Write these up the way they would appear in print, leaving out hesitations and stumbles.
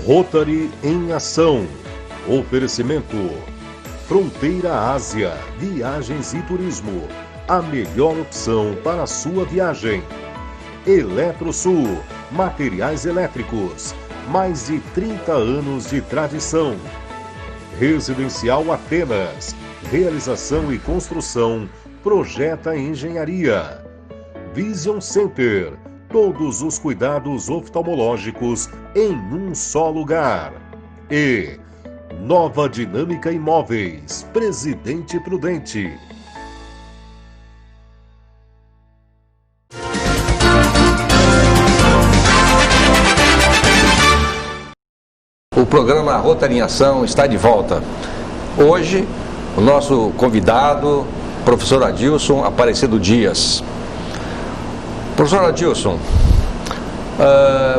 Rotary em Ação. Oferecimento: Fronteira Ásia, Viagens e Turismo. A melhor opção para a sua viagem. Eletrosul, materiais elétricos. Mais de 30 anos de tradição. Residencial Atenas. Realização e construção. Projeta Engenharia. Vision Center. Todos os cuidados oftalmológicos em um só lugar. E Nova Dinâmica Imóveis. Presidente Prudente. O programa Rotary em Ação está de volta. Hoje, o nosso convidado, professor Adilson Aparecido Dias. Professor Adilson,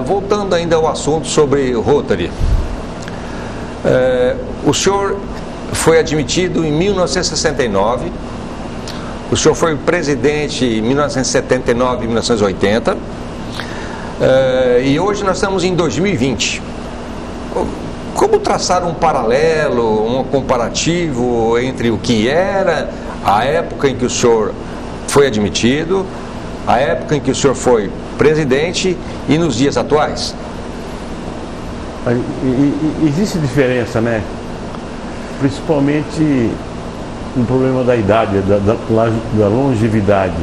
voltando ainda ao assunto sobre Rotary. O senhor foi admitido em 1969, o senhor foi presidente em 1979 e 1980, e hoje nós estamos em 2020. Como traçar um paralelo, um comparativo entre o que era a época em que o senhor foi admitido, a época em que o senhor foi presidente e nos dias atuais? Existe diferença, né? Principalmente no problema da idade, da longevidade.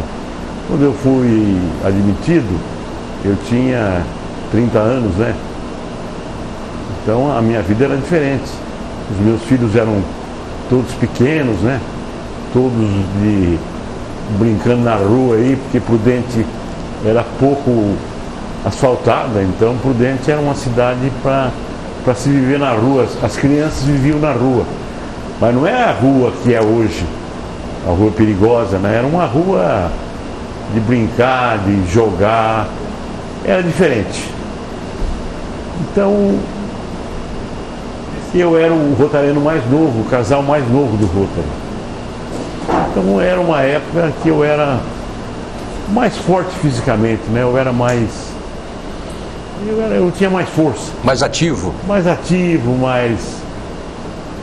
Quando eu fui admitido, eu tinha 30 anos, né? Então a minha vida era diferente. Os meus filhos eram todos pequenos, né? Todos brincando na rua aí, porque Prudente era pouco asfaltada, então Prudente era uma cidade para se viver na rua. As crianças viviam na rua, mas não é a rua que é hoje, a rua perigosa, né? Era uma rua de brincar, de jogar, era diferente. Então eu era o rotariano mais novo, o casal mais novo do Rotary. Então era uma época que eu era mais forte fisicamente, né? Eu tinha mais força. Mais ativo? Mais ativo,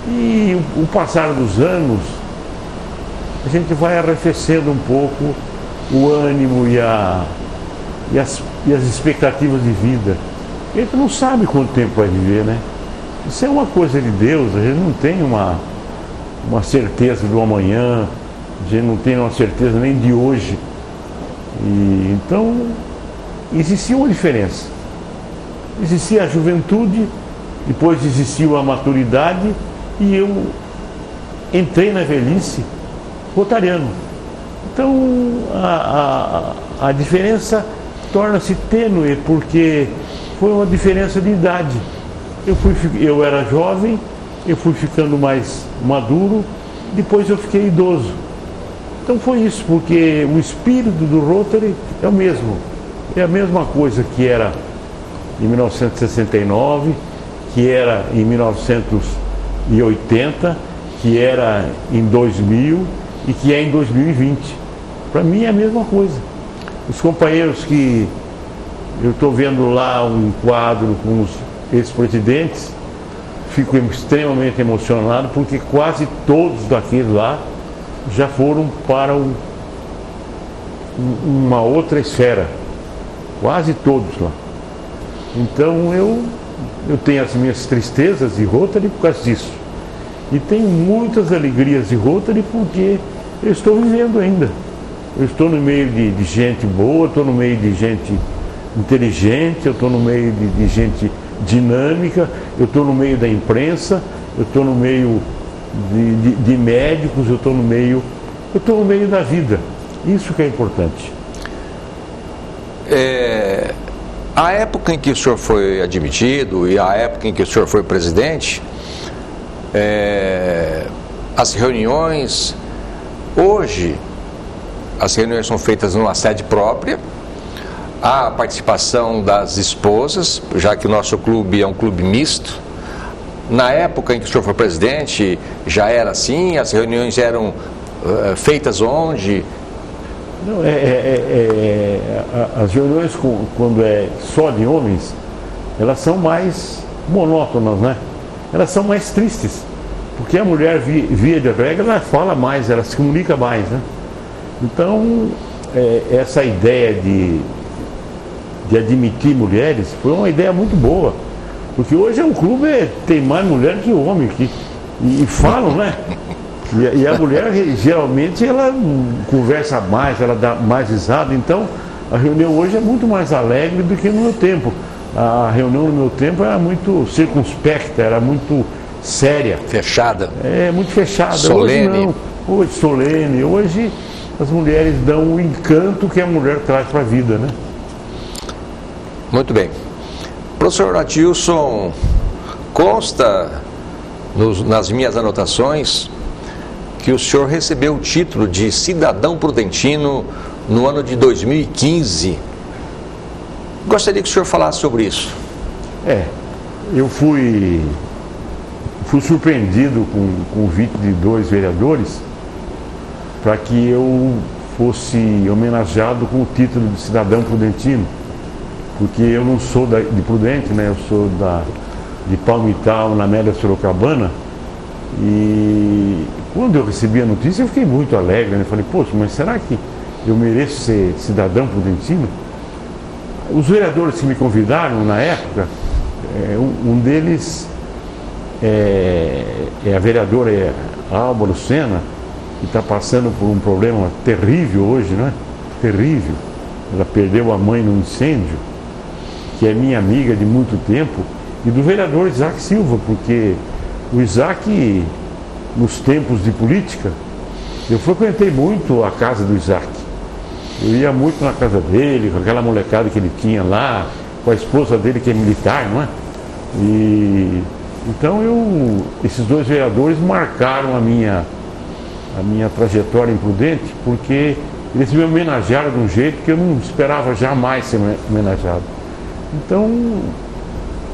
E o passar dos anos, a gente vai arrefecendo um pouco o ânimo e as expectativas de vida. A gente não sabe quanto tempo vai viver, né? Isso é uma coisa de Deus, a gente não tem uma certeza do amanhã, a gente não tem uma certeza nem de hoje. Então, existia uma diferença. Existia a juventude, depois existiu a maturidade e eu entrei na velhice rotariano. Então, a diferença torna-se tênue, porque foi uma diferença de idade. Eu era jovem, eu fui ficando mais maduro, depois eu fiquei idoso. Então foi isso, porque o espírito do Rotary é o mesmo. É a mesma coisa que era em 1969, que era em 1980, que era em 2000 e que é em 2020. Para mim é a mesma coisa. Os companheiros que eu estou vendo lá um quadro com os ex-presidentes, fico extremamente emocionado, porque quase todos daqueles lá já foram para uma outra esfera, quase todos lá. Então eu tenho as minhas tristezas de Rotary por causa disso, e tenho muitas alegrias de Rotary porque eu estou vivendo ainda. Eu estou no meio de gente boa, estou no meio de gente inteligente, eu estou no meio de gente dinâmica, eu estou no meio da imprensa, eu estou no meio de médicos, eu estou no meio da vida. Isso que é importante. A época em que o senhor foi admitido e a época em que o senhor foi presidente, as reuniões, hoje, as reuniões são feitas numa sede própria, há a participação das esposas, já que o nosso clube é um clube misto. Na época em que o senhor foi presidente, já era assim? As reuniões eram feitas onde? Não, as reuniões, quando é só de homens, elas são mais monótonas, né? Elas são mais tristes, porque a mulher, via de regra, ela fala mais, ela se comunica mais, né? Então, essa ideia de admitir mulheres foi uma ideia muito boa, porque hoje um clube tem mais mulher que homem, e falam, né? E a mulher, geralmente, ela conversa mais, ela dá mais risada. Então, a reunião hoje é muito mais alegre do que no meu tempo. A reunião no meu tempo era muito circunspecta, era muito séria. Fechada. Muito fechada. Solene. Hoje não. Hoje solene. Hoje as mulheres dão o encanto que a mulher traz para a vida, né? Muito bem. Professor Adilson, consta nas minhas anotações que o senhor recebeu o título de cidadão prudentino no ano de 2015. Gostaria que o senhor falasse sobre isso. Eu fui surpreendido com o convite de 2 vereadores para que eu fosse homenageado com o título de cidadão prudentino, porque eu não sou de Prudente, né? Eu sou de Palmital, na Amélia Sorocabana. E quando eu recebi a notícia, eu fiquei muito alegre, né? Falei, poxa, mas será que eu mereço ser cidadão prudentino? Os vereadores que me convidaram na época, um deles é a vereadora Álvaro Sena, que está passando por um problema terrível hoje, né? Terrível. Ela perdeu a mãe num incêndio, que é minha amiga de muito tempo, e do vereador Isaac Silva, porque o Isaac, nos tempos de política, eu frequentei muito a casa do Isaac. Eu ia muito na casa dele, com aquela molecada que ele tinha lá, com a esposa dele que é militar, não é? E então esses 2 vereadores marcaram a minha trajetória em Prudente, porque eles me homenagearam de um jeito que eu não esperava jamais ser homenageado. Então,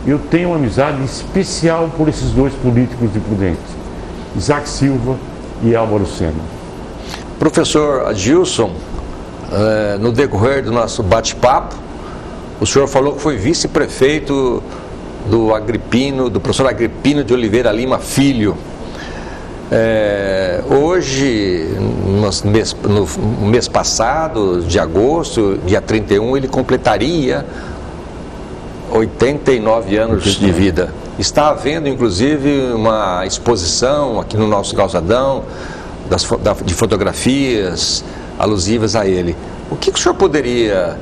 eu tenho uma amizade especial por esses 2 políticos de Prudente, Isaac Silva e Álvaro Sena. Professor Adilson, no decorrer do nosso bate-papo, o senhor falou que foi vice-prefeito do professor Agripino de Oliveira Lima Filho. Hoje, no mês passado, de agosto, dia 31, ele completaria 89 anos de vida. Está havendo, inclusive, uma exposição aqui no nosso calçadão de fotografias alusivas a ele. O que o senhor poderia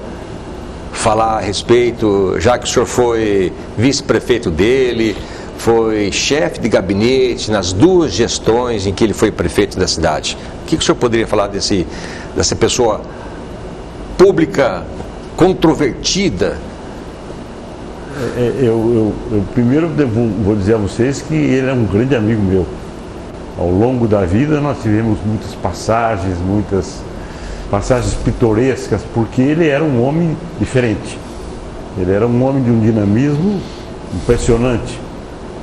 falar a respeito, já que o senhor foi vice-prefeito dele, foi chefe de gabinete nas 2 gestões em que ele foi prefeito da cidade? O que o senhor poderia falar dessa pessoa pública, controvertida? Eu primeiro vou dizer a vocês que ele é um grande amigo meu. Ao longo da vida nós tivemos muitas passagens pitorescas, porque ele era um homem diferente. Ele era um homem de um dinamismo impressionante.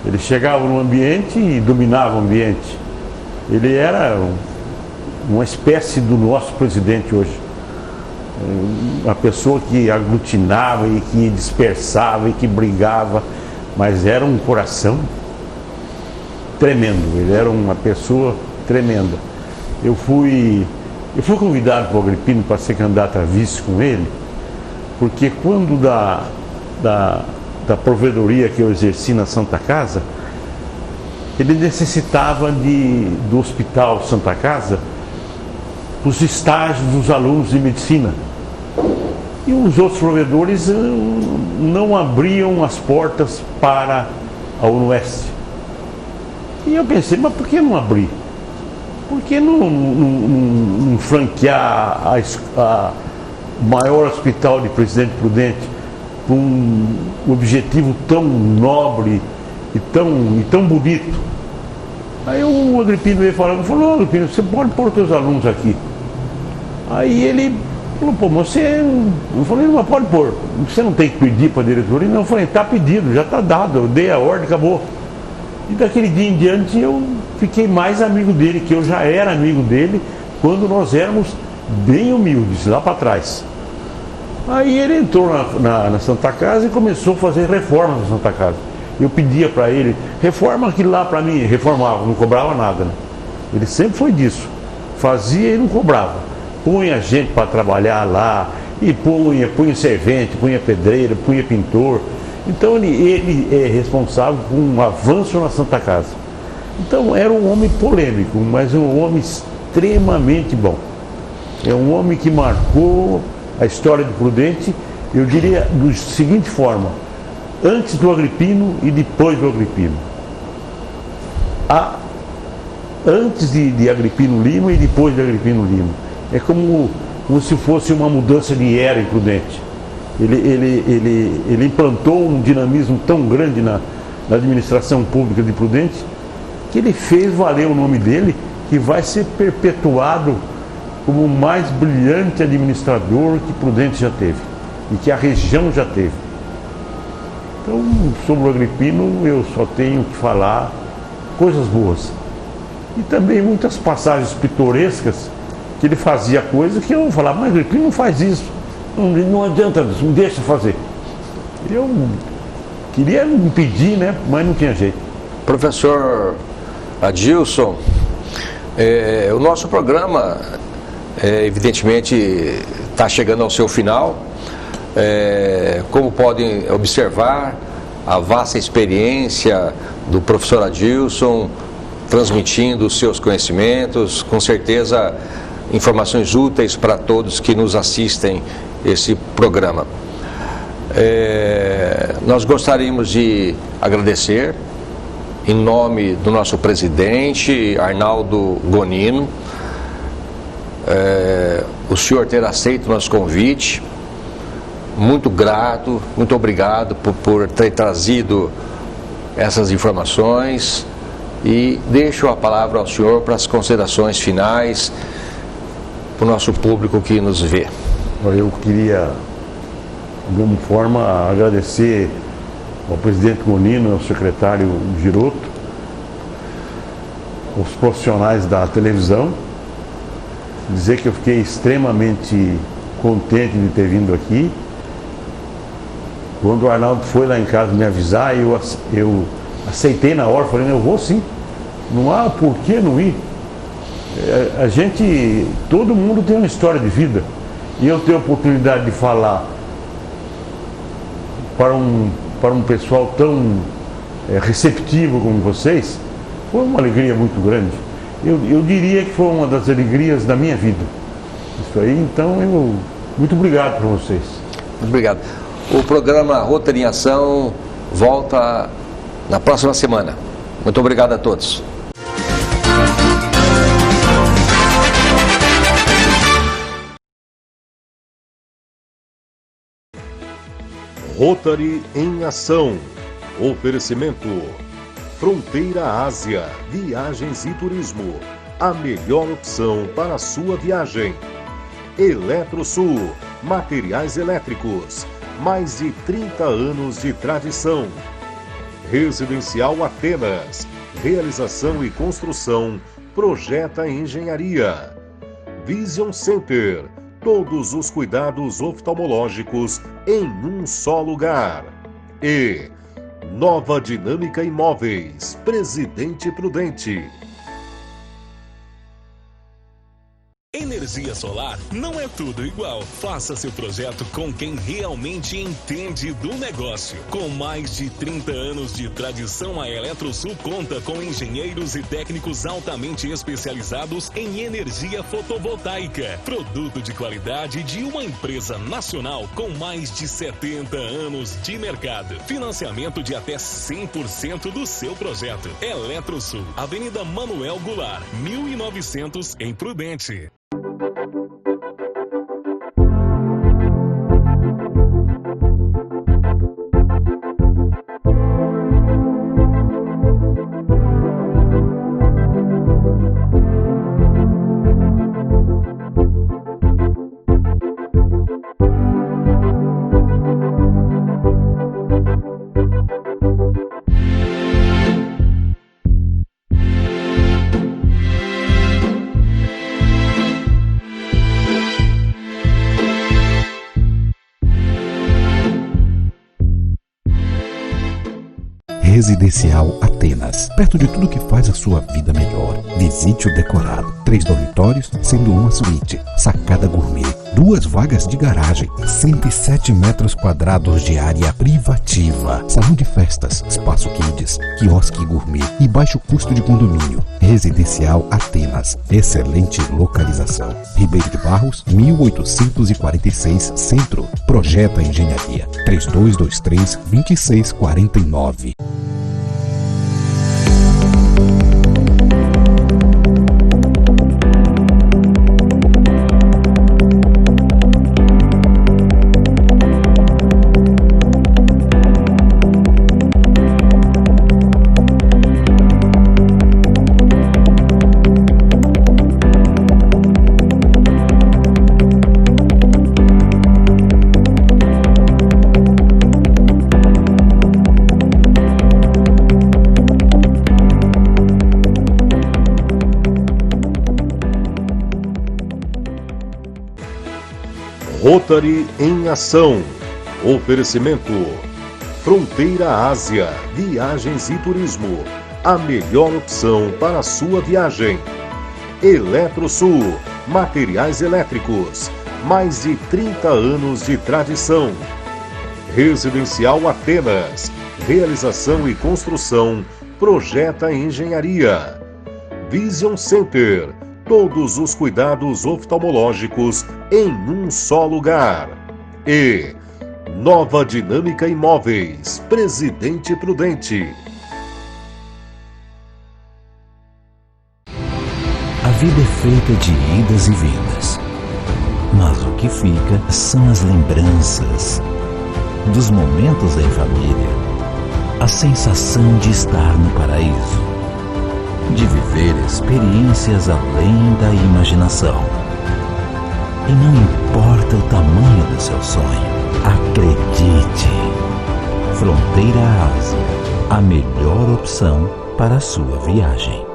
Ele chegava no ambiente e dominava o ambiente. Ele era uma espécie do nosso presidente hoje. Uma pessoa que aglutinava e que dispersava e que brigava, mas era um coração tremendo. Ele era uma pessoa tremenda. Eu fui convidado por Agripino para ser candidato a vice com ele, porque quando da provedoria que eu exerci na Santa Casa, ele necessitava do Hospital Santa Casa os estágios dos alunos de medicina. E os outros provedores não abriam as portas para a UNOeste. E eu pensei, mas por que não abrir? Por que não franquear o maior hospital de Presidente Prudente com um objetivo tão nobre e tão bonito? Aí o Agripino veio falando, falou, Agripino, você pode pôr os teus alunos aqui. Aí ele falou, pô, mas você... Eu falei, mas pode pôr, você não tem que pedir para a diretoria? Não, eu falei, está pedido, já está dado, eu dei a ordem, acabou. E daquele dia em diante eu fiquei mais amigo dele, que eu já era amigo dele quando nós éramos bem humildes, lá para trás. Aí ele entrou na Santa Casa e começou a fazer reformas na Santa Casa. eu pedia para ele, reforma aquilo lá para mim, reformava, não cobrava nada, né? Ele sempre foi disso, fazia e não cobrava, punha gente para trabalhar lá, e punha servente, punha pedreiro, punha pintor. Então ele é responsável por um avanço na Santa Casa. Então era um homem polêmico, mas um homem extremamente bom. É um homem que marcou a história de Prudente, eu diria da seguinte forma: antes do Agripino e depois do Agripino. Antes de Agripino Lima e depois de Agripino Lima. É como se fosse uma mudança de era em Prudente. Ele implantou um dinamismo tão grande na administração pública de Prudente, que ele fez valer o nome dele, que vai ser perpetuado como o mais brilhante administrador que Prudente já teve e que a região já teve. Então, sobre o Agripino, eu só tenho que falar coisas boas. E também muitas passagens pitorescas, que ele fazia coisas que eu falava, mas Agripino não faz isso, não adianta, não deixa fazer. Eu queria impedir, né? Mas não tinha jeito. Professor Adilson, o nosso programa, evidentemente, está chegando ao seu final. Como podem observar, a vasta experiência do professor Adilson, transmitindo os seus conhecimentos, com certeza informações úteis para todos que nos assistem esse programa. Nós gostaríamos de agradecer em nome do nosso presidente Arnaldo Gonino, o senhor ter aceito o nosso convite. Muito grato, muito obrigado por ter trazido essas informações, e deixo a palavra ao senhor para as considerações finais para o nosso público que nos vê. Eu queria, de alguma forma, agradecer ao presidente Gonino, ao secretário Giroto, aos profissionais da televisão, dizer que eu fiquei extremamente contente de ter vindo aqui. Quando o Arnaldo foi lá em casa me avisar, eu aceitei na hora, falei, eu vou sim, não há por que não ir. Todo mundo tem uma história de vida, e eu ter a oportunidade de falar para um pessoal tão receptivo como vocês, foi uma alegria muito grande. Eu diria que foi uma das alegrias da minha vida. Isso aí, então, muito obrigado para vocês. Muito obrigado. O programa Rotary em Ação volta na próxima semana. Muito obrigado a todos. Rotary em Ação. Oferecimento: Fronteira Ásia, Viagens e Turismo. A melhor opção para a sua viagem. Eletrosul, materiais elétricos. Mais de 30 anos de tradição. Residencial Atenas. Realização e construção. Projeta Engenharia. Vision Center. Todos os cuidados oftalmológicos em um só lugar. E Nova Dinâmica Imóveis. Presidente Prudente. Energia solar não é tudo igual. Faça seu projeto com quem realmente entende do negócio. Com mais de 30 anos de tradição, a Eletrosul conta com engenheiros e técnicos altamente especializados em energia fotovoltaica. Produto de qualidade de uma empresa nacional com mais de 70 anos de mercado. Financiamento de até 100% do seu projeto. Eletrosul, Avenida Manuel Goulart, 1900, em Prudente. Residencial Atenas, perto de tudo que faz a sua vida melhor. Visite o decorado. 3 dormitórios, sendo uma suíte. Sacada gourmet. 2 vagas de garagem. 107 metros quadrados de área privativa. Salão de festas, espaço kids, quiosque gourmet e baixo custo de condomínio. Residencial Atenas. Excelente localização. Ribeiro de Barros, 1846 Centro. Projeta Engenharia. 3223-2649. Rotary em Ação. Oferecimento Fronteira Ásia, Viagens e Turismo. A melhor opção para a sua viagem. Eletrosul, materiais elétricos. Mais de 30 anos de tradição. Residencial Atenas. Realização e construção. Projeta Engenharia. Vision Center. Todos os cuidados oftalmológicos em um só lugar. E Nova Dinâmica Imóveis, Presidente Prudente. A vida é feita de idas e vindas, mas o que fica são as lembranças dos momentos em família, a sensação de estar no paraíso, de viver experiências além da imaginação. E não importa o tamanho do seu sonho, acredite! Fronteira Ásia, a melhor opção para a sua viagem.